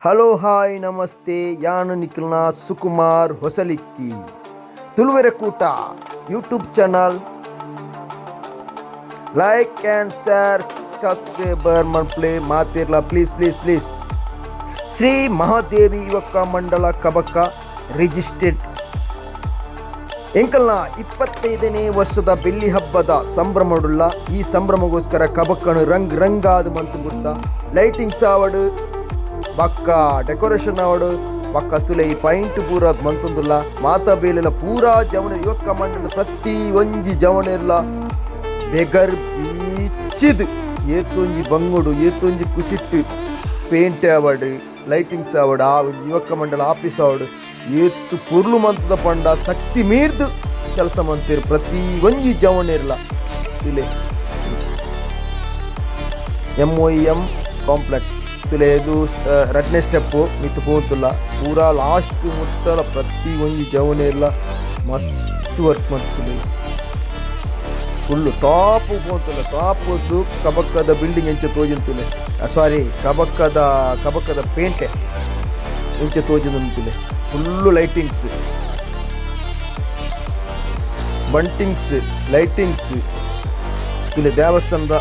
Hello hi ನಮಸ್ತೆ ಯಾನು ನಿಖಿಲ್ನ ಸುಕುಮಾರ್ ಹೊಸಲಿಕ್ಕಿ ತುಳುವೆರೆ ಕೂಟ YouTube channel like and share subscriber ಮನ್ಪ್ಲೆ ಮಾತಿರ್ಲ ಪ್ಲೀಸ್ ಶ್ರೀ ಮಹಾದೇವಿ ಯುವಕ ಮಂಡಲ ಕಬಕ ರಿಜಿಸ್ಟರ್ಡ್ ಎಂಕಲ್ನ 25ನೇ ವರ್ಷದ ಬೆಳ್ಳಿ ಹಬ್ಬದ ಸಂಭ್ರಮಡುಲ್ಲ. ಈ ಸಂಭ್ರಮಗೋಸ್ಕರ ಕಬಕ್ಕನು ರಂಗಾದ ಮಂತು ಗುರ್ತ ಲೈಟಿಂಗ್ಸ್ ಆವಡು ಬಕ್ಕ ಡೆಕೋರೇಷನ್ ಆವಡು ಬಕ್ಕ ತುಲೆ ಈ ಪಾಯಿಂಟ್ ಪೂರ ಮಂತೊಂದುಲ್ಲ ಮಾತಾ ಬೇಲೆಲ ಪೂರಾ ಜವನ ಯುವಕ ಮಂಡಲ ಪ್ರತಿ ಒಂಜಿ ಜವನೆಲ್ಲ ಬೆಗರ್ ಬೀಚಿದ್ ಏತೊಂಜಿ ಬಂಗುಡು ಏತೊಂಜಿ ಕುಸಿಟ್ಟು ಪೇಂಟ್ ಆವಡು ಲೈಟಿಂಗ್ಸ್ ಆವಡು ಆ ಒಂಜಿ ಯುವಕ ಮಂಡಲ ಆಫೀಸ್ ಆವಡು ಏತು ಪುರ್ಲು ಮಂತದ ಪಂಡ ಶಕ್ತಿ ಮೀರ್ದು ಕೆಲಸ ಮಂತೀರು ಪ್ರತಿ ಒಂಜಿ ಜವನೆರ್ಲ ಇಲ್ಲೇ MOEM ಕಾಂಪ್ಲೆಕ್ಸ್ ತುಲೆ ಇದು 2ನೇ ಸ್ಟೆಪ್ಪು ಮಿತ್ತು ಪೋತುಲ್ಲ ಪೂರಾ ಲಾಸ್ಟ್ ಮುಟ್ಟಲ ಪ್ರತಿ ಒಂಜಿ ಜವನೆರ್ಲ ಮಸ್ತ್ ವರ್ಕ್ ಮಾಡ್ತಿಲ್ಲ ಫುಲ್ಲು ಟಾಪ್ ಪೋತುಲ್ಲ ಟಾಪ್ ಹೊತ್ತು ಕಬಕ್ಕದ ಬಿಲ್ಡಿಂಗ್ ಎಂಚ ತೋಜಂತುಲೆ ಸಾರಿ ಕಬಕ್ಕದ ಪೇಂಟೆ ಎಂಚ ತೋಜಂತುಲೆ ಫುಲ್ಲು ಲೈಟಿಂಗ್ಸ್ ಬಂಟಿಂಗ್ಸ್ ಲೈಟಿಂಗ್ಸ್ ಇಲ್ಲಿ ದೇವಸ್ಥಾನದ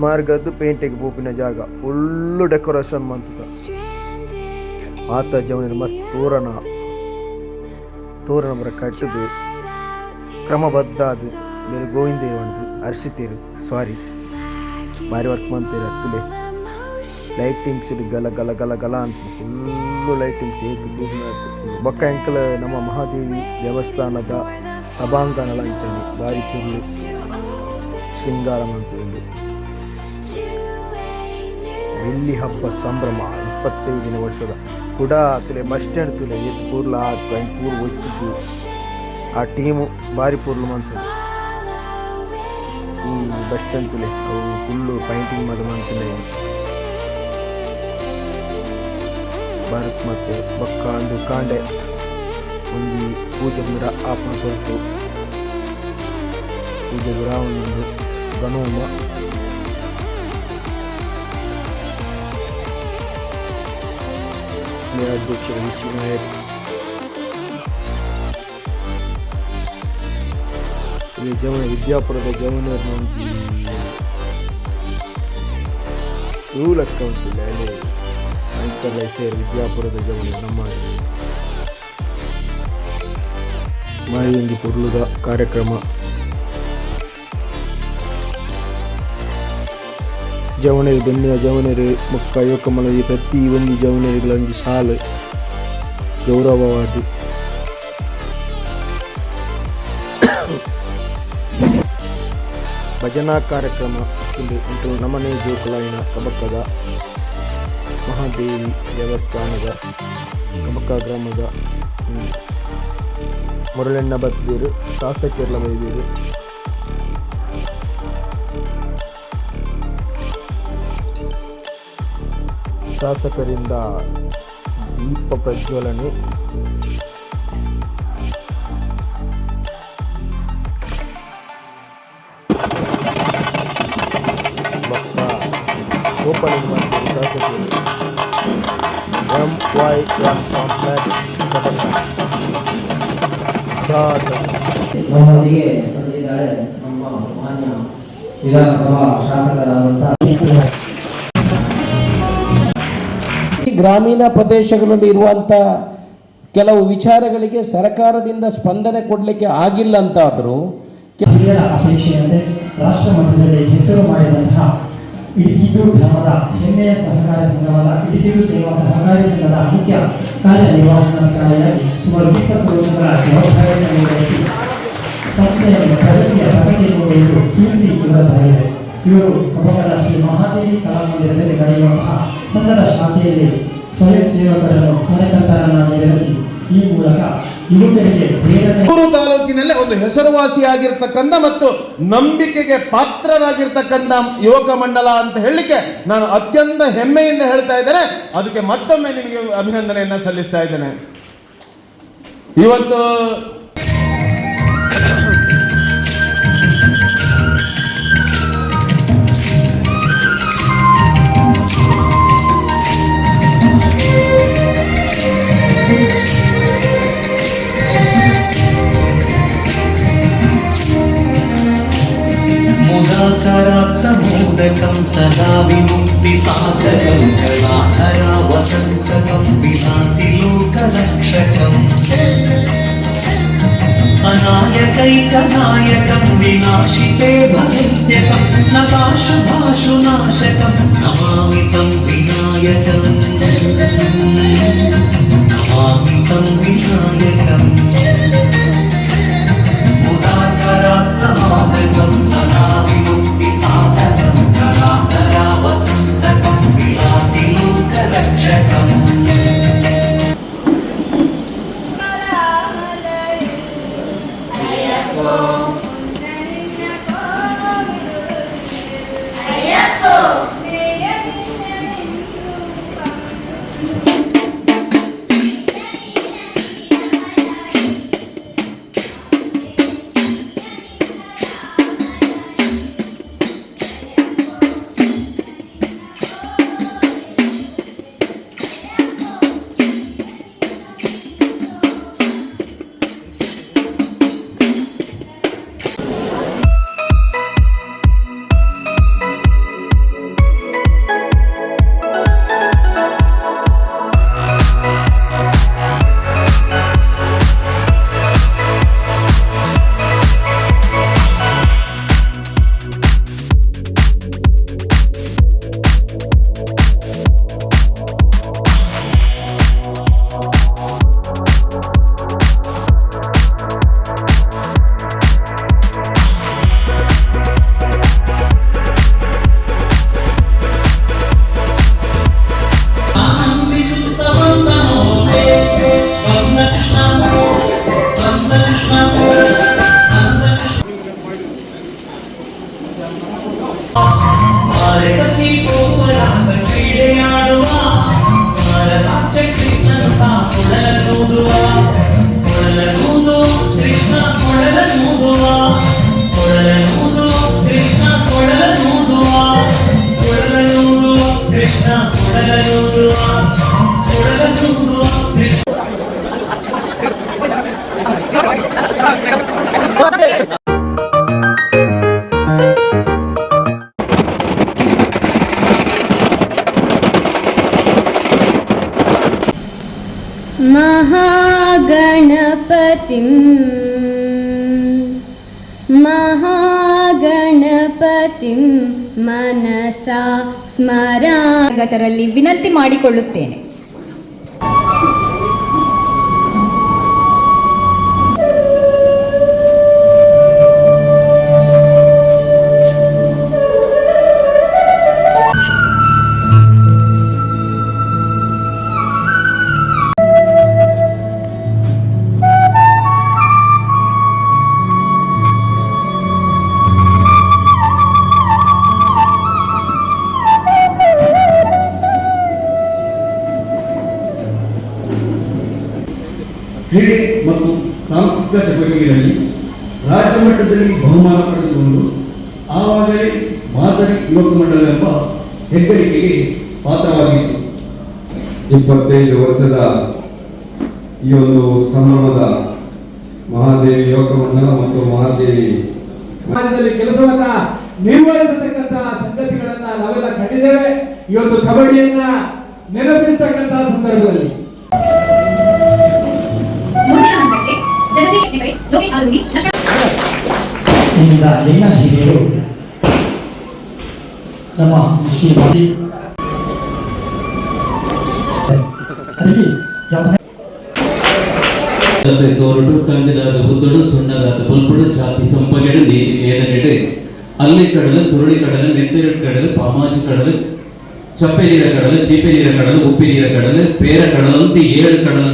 ಮಾರ್ಗದ್ದು ಪೇಂಟಿಗೆ ಪೋಪಿನ ಜಾಗ ಫುಲ್ಲು ಡೆಕೋರೇಷನ್ ಮಂತದ ಆತ ಜವನ ಮಸ್ತ್ ತೋರಣ ಬರ ಕಟ್ಟದು ಕ್ರಮಬದ್ಧ ಅದು ಬೇರೆ ಗೋವಿಂದೇವಂದು ಹರ್ಷಿತೀರು ಸಾರಿ ಭಾರಿ ವರ್ಕ್ ಮಂತೀರ ತುಲೆ ಲೈಟಿಂಗ್ಸ್ ಗಲ ಗಲ ಗಲ ಗಲ ಅಂತ ಫುಲ್ಲು ಲೈಟಿಂಗ್ಸ್ ಏತು ಬೊಕ್ಕ ಎಂಕಲ್ ನಮ್ಮ ಮಹಾದೇವಿ ದೇವಸ್ಥಾನದ ಸಭಾಂಗಣ ಅಂಚನೆ ಬಾರಿ ಫುಲ್ಲು ಶೃಂಗಾರ ಮಂತ್ರಿ ಬೆಳ್ಳಿ ಹಬ್ಬ ಸಂಭ್ರಮ 25ನೇ ವರ್ಷದ ಕೂಡ ತುಲೆ ಬಸ್ ಸ್ಟ್ಯಾಂಡ್ ತುಲೆ ಏತು ಪೂರ್ಲ ಪೂರ್ ಒಚ್ಚಿದ್ದು ಆ ಟೀಮು ಬಾರಿ ಪೂರ್ಲು ಮನ್ಸದು ಈ ಬಸ್ ಸ್ಟ್ಯಾಂಡ್ ತುಲೆ ಅವು ಫುಲ್ಲು ಪೈಂಟಿಂಗ್ ಮದ ಮಂತಿಲ್ಲ ಭಾರತ್ ಮತ್ತೆ ಬೊಕ್ಕ ಒಂದು ಕಾಂಡೆ ಒಂದು ಪೂಜೆ ಗಿಡ ಆಪಣ ಕೊರತು ಪೂಜೆ ಗಿಡ ಒಂದೊಂದು ಗಣೋಮ ಮೇಲಾಧ್ಯಕ್ಷರು ವಿಶ್ವನಾಯರ್ ಇಲ್ಲಿ ಜವನ ವಿದ್ಯಾಪುರದ ಜವನರ್ನ ಒಂದು ಲೆಕ್ಕ ಉಂಟಿಲ್ಲ ಅಲ್ಲಿ ಅಂತೆಲ್ಲ ಸೇರಿ ವಿದ್ಯಾಪುರದ ಜವನ ನಮ್ಮ ಮಾರಿಯಂಗಿ ಪುರ್ಲುದ ಕಾರ್ಯಕ್ರಮ ಜವನರು ಬೆನ್ನಿನ ಜವನರು ಮುಕ್ಕ ಯೋಕಮಲ ಪ್ರತಿ ಒಂದು ಜವನರುಗಳ ಒಂದು ಸಾಲು ಗೌರವವಾದ ಭಜನಾ ಕಾರ್ಯಕ್ರಮ ಇಲ್ಲಿ ನಮನೆ ಜೋಕಲಾಯಿನ ಕಬಕ್ಕದ ಮಹಾದೇವಿ ದೇವಸ್ಥಾನದ ಕಬಕ್ಕ ಗ್ರಾಮದ ಮುರಳಣ್ಣ ಬತ್ತಿರು ಶಾಸಕರೆಲ್ಲ ಬೈದಿರು ಶಾಸಕರಿಂದ ದೀಪ ಪ್ರಜ್ವಲನೆ ಓಪನಿಂಗ್ ಮಾಡ್ತಾರೆ ಶಾಸಕರು MYM ಕಾಂಪ್ಲೆಕ್ಸ್ ನಮ್ಮೊಂದಿಗೆ ಬಂದಿದ್ದಾರೆ ನಮ್ಮ ಮಾನ್ಯ ವಿಧಾನಸಭಾ ಶಾಸಕರಾದಂತಹ ಗ್ರಾಮೀಣ ಪ್ರದೇಶಗಳಲ್ಲಿ ಇರುವಂಥ ಕೆಲವು ವಿಚಾರಗಳಿಗೆ ಸರ್ಕಾರದಿಂದ ಸ್ಪಂದನೆ ಕೊಡಲಿಕ್ಕೆ ಆಗಿಲ್ಲ ಅಂತಾದರೂ ಹಿರಿಯರ ಅಪೇಕ್ಷೆಯಂತೆ ರಾಷ್ಟ್ರ ಮಟ್ಟದಲ್ಲಿ ಹೆಸರು ಮಾಡಿದಂತಹ ಇಡಿಕಿದು ಗ್ರಾಮದ ಹೆಮ್ಮೆಯ ಸಹಕಾರಿ ಸಂಘವಾದ ಇಡಿಕಿದು ಸೇವಾ ಸಹಕಾರಿ ಸಂಘದ ಮುಖ್ಯ ಕಾರ್ಯನಿರ್ವಹಣಾಧಿಕಾರಿಯಾಗಿ ಸುಮಾರು 20 ವರ್ಷಗಳ ಜವಾಬ್ದಾರಿಯನ್ನು ನಿರ್ವಹಿಸಿ ಸಂಸ್ಥೆಯನ್ನು ಪ್ರಗತಿಯನ್ನು ಒಯ್ದು ಕೀರ್ತಿ ಕುರಿತಾಗಿದೆ. ಇವರು ಕಬಕ್ಕದ ಶ್ರೀ ಮಹಾದೇವಿ ಕಲಾಮಂದಿರದಲ್ಲಿ ನಡೆಯುವಂತಹ ಸಂಘದ ಶಾಖೆಯಲ್ಲಿ ಸ್ವಯಂ ಸೇವಕರನ್ನು ಕಾರ್ಯಕರ್ತರನ್ನಾಗಿ ಬೆಳೆಸಿ ಈ ಮೂಲಕ ಯುವಕರಿಗೆ ಮೂರು ತಾಲೂಕಿನಲ್ಲೇ ಒಂದು ಹೆಸರುವಾಸಿಯಾಗಿರ್ತಕ್ಕಂಥ ಮತ್ತು ನಂಬಿಕೆಗೆ ಪಾತ್ರರಾಗಿರ್ತಕ್ಕಂಥ ಯುವಕ ಮಂಡಲ ಅಂತ ಹೇಳಲಿಕ್ಕೆ ನಾನು ಅತ್ಯಂತ ಹೆಮ್ಮೆಯಿಂದ ಹೇಳ್ತಾ ಇದ್ದೇನೆ. ಅದಕ್ಕೆ ಮತ್ತೊಮ್ಮೆ ನಿಮಗೆ ಅಭಿನಂದನೆಯನ್ನು ಸಲ್ಲಿಸ್ತಾ ಇದ್ದೇನೆ. ಇವತ್ತು विमुक्तिसाधकं कलाधरावतंसकं विलासि लोकरक्षकम् अनायकैकनायकं विनाशिते भगत्यकं नकाशुभाशुनाशकं नमामि तं विनायकम् नमामि तं विनायकम् उदाकरात्तमादकं सदा विमुक्तिसाधकं कलाधरावतंसकं विलासि लोकरक्षकम् महागणपतिं मनसा ಸ್ಮರಾಗತರಲ್ಲಿ ವಿನಂತಿ ಮಾಡಿಕೊಳ್ಳುತ್ತೇನೆ. ಕ್ರೀಡೆ ಮತ್ತು ಸಾಂಸ್ಕೃತಿಕ ಚಟುವಟಿಕೆಗಳಲ್ಲಿ ರಾಜ್ಯ ಮಟ್ಟದಲ್ಲಿ ಬಹುಮಾನ ಪಡೆದುಕೊಂಡು ಆವಾಗಲೇ ಮಾದರಿ ಯುವಕ ಮಂಡಲ ಎಂಬ ಹೆಗ್ಗಳಿಕೆಗೆ ಪಾತ್ರವಾಗಿತ್ತು. 25 ವರ್ಷದ ಈ ಒಂದು ಸಂಭ್ರಮದ ಮಹಾದೇವಿ ಯುವಕ ಮಂಡಲ ಮತ್ತು ಮಹಾದೇವಿ ಸಮಾಜದಲ್ಲಿ ಕೆಲಸವನ್ನ ನಿರ್ವಹಿಸತಕ್ಕಂತಹ ಸಂಗತಿಗಳನ್ನ ನಾವೆಲ್ಲ ಕಂಡಿದ್ದೇವೆ. ಇವತ್ತು ಕಬಡ್ಡಿಯನ್ನ ನೆನಪಿಸತಕ್ಕಂತಹ ಸಂದರ್ಭದಲ್ಲಿ ಇಲ್ಲಿಂದ ಎಲ್ಲ ಹಿರಿಯರು ನಮ್ಮ ಶ್ರೀ ತೋರಡು ಕಂಗದಾದ ಹುದ್ದಡು ಸುಣ್ಣದಾದ ಬಲ್ಪಡು ಜಾತಿ ಸಂಪಗೆಡು ನೀತಿ ಮೇದನೆಡೆ ಅಲ್ಲಿ ಕಡಲು ಸುರುಳಿ ಕಡಲು ನೆತ್ತೆರಡು ಕಡಲು ಪಾಮಾಜಿ ಕಡಲು ಚಪ್ಪೆ ನೀರ ಕಡಲು ಚೀಪೆ ನೀರ ಕಡಲು ಉಪ್ಪಿ ನೀರ ಕಡಲು ಪೇರ ಕಡಲಂತೆ 7 ಕಡಲ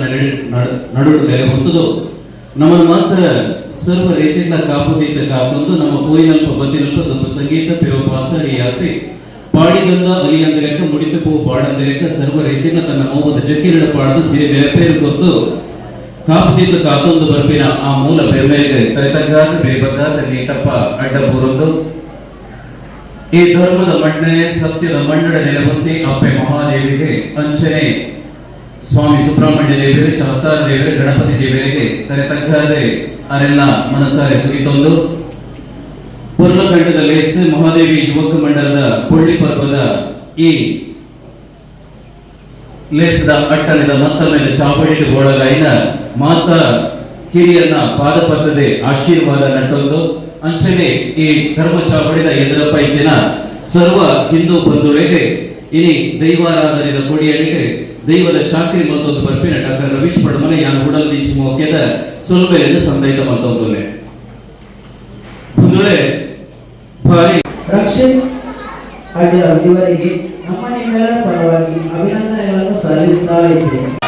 ನಡು ನೆಲೆ ಹೊಂದದು ನಮ್ಮನ್ನು ಮಾತ್ರ ಸರ್ವ ರೀತಿಯಿಂದ ಕಾಪುದೀತ ಕಾಕೊಂದು ನಮ್ಮ ಪೋಯಿನಲ್ಪ ಬದಿನಲ್ಪ ದೊಬ್ಬ ಸಂಗೀತ ಪಿರೋಪಾಸ ಅಡಿಯಾತೆ ಪಾಡಿಗಂದ ಅಲಿಯಂದ ಲೆಕ್ಕ ಮುಡಿತ ಪೂ ಬಾಡಂದ ಲೆಕ್ಕ ಸರ್ವ ರೀತಿಯಿಂದ ತನ್ನ ಮೋಹದ ಜಕ್ಕಿರಡ ಪಾಡದು ಸಿರಿ ನೆರಪೇರು ಕೊತ್ತು ಕಾಪುದೀತ ಕಾತೊಂದು ಬರ್ಪಿನ ಆ ಮೂಲ ಬೆಮ್ಮೆಗೆ ತೈತಗಾದ ಬೇಬಗಾದ ನೀಟಪ್ಪ ಅಡ್ಡ ಬೂರೊಂದು ಈ ಧರ್ಮದ ಮಣ್ಣೆ ಸತ್ಯದ ಮಣ್ಣಡ ನೆಲೆಬಂತಿ ಅಪ್ಪೆ ಮಹಾದೇವಿಗೆ ಅಂಚನೆ ಸ್ವಾಮಿ ಸುಬ್ರಹ್ಮಣ್ಯ ದೇವರೇ ಶಾಸ್ತ್ರ ದೇವರೇ ಗಣಪತಿ ದೇವರಿಗೆ ತಲೆತಗ್ಗದೆ ಅವರೆಲ್ಲ ಮನಸ್ಸಾರೆ ಸುಗಿತೊಂದು ಪುರ್ಲಕಂಠದಲ್ಲಿ ಎಸ್ ಮಹಾದೇವಿ ಯುವಕ ಮಂಡಲದ ಪುಳ್ಳಿ ಪರ್ವದ ಈ ಲೇಸದ ಅಟ್ಟಲಿದ ಮತ್ತ ಮೇಲೆ ಚಾಪಡಿಟ್ಟು ಗೋಳಗಾಯಿನ ಮಾತ ಹಿರಿಯನ್ನ ಪಾದಪತ್ತದೆ ಆಶೀರ್ವಾದ ನಟ್ಟೊಂದು ಅಂಚನೆ ಈ ಧರ್ಮ ಚಾಪಡಿದ ಎದುರ ಪೈಕಿನ ಸರ್ವ ಹಿಂದೂ ಬಂಧುಗಳಿಗೆ ಇನಿ ದೈವಾರಾಧನೆದ ಕೊಡಿಯಡಿಗೆ ದೈವದ ಚಾಕ್ರಿ ಮತ್ತೊಂದು ಬರ್ಪಿನ ಡಾಕ್ಟರ್ ರವೀಶ್ ಪಡಮನೆ ಯಾನ ಹುಡಲ್ ದೀಚಿ ಮೋಕ್ಯದ ಸುಲಭೆಯಿಂದ ಸಂದೈತ ಮತ್ತೊಂದುಲೆ ಬಂಧುಳೆ ಭಾರಿ ರಕ್ಷಿತ್ ಹಾಗೆ ಇವರಿಗೆ ನಮ್ಮ ನಿಮ್ಮೆಲ್ಲರ ಪರವಾಗಿ ಅಭಿನಂದನೆಗಳನ್ನು ಸಲ್ಲಿಸ್ತಾ ಇದ್ದೇನೆ.